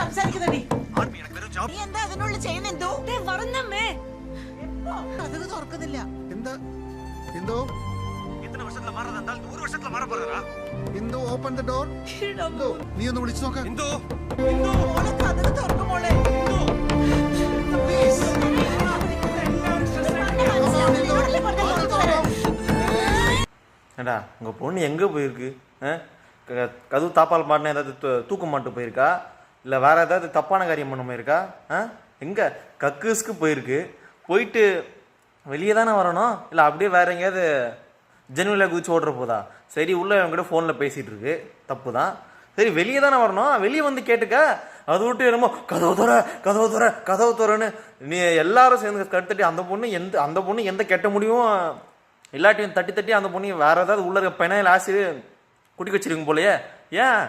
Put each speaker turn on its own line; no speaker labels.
സംസാരിക്കുന്നടി
നീ എന്താ അതിനുള്ളിൽ ചെയ്യുന്നെന്തോ
വരണമ്മേ
കഥക് തുറക്കുന്നില്ല
എന്താ എന്തോ
ഇത്ര വർഷത്തില മാറതാ ഒരു വർഷത്തില മാറ പോறா
എന്തോ ഓപ്പൺ ദ ഡോർ നീ ഒന്ന് വിളിച്ചു നോക്ക
എന്തോ
മോളെ കഥക് തുറക്കും മോളെ
ஏண்டா உங்கள் பொண்ணு எங்கே போயிருக்கு? கதவு தாப்பால் மாட்டினா ஏதாவது தூக்க மாட்டு போயிருக்கா, இல்லை வேறு ஏதாவது தப்பான காரியம் பண்ண போயிருக்கா? எங்கே கக்கூஸ்க்கு போயிருக்கு, போயிட்டு வெளியே தானே வரணும், இல்லை அப்படியே வேறு எங்கேயாவது ஜென்வலில் குதிச்சு ஓடுற போதா? சரி உள்ளே அவங்ககிட்ட ஃபோனில் பேசிகிட்டு இருக்கு, தப்பு தான். சரி வெளியே தானே வரணும், வெளியே வந்து கேட்டுக்க. அது விட்டு என்னமோ கதவு துற கதவு துற கதவு துறன்னு நீ எல்லாரும் சேர்ந்து கட்டுத்தட்டி அந்த பொண்ணு எந்த கெட்ட முடியும் இல்லாட்டியும் தட்டி தட்டி அந்த பொண்ணு வேறு ஏதாவது உள்ள பெனையில் ஆசிரியர் குடிக்க வச்சிருக்கீங்க போலையே. ஏன்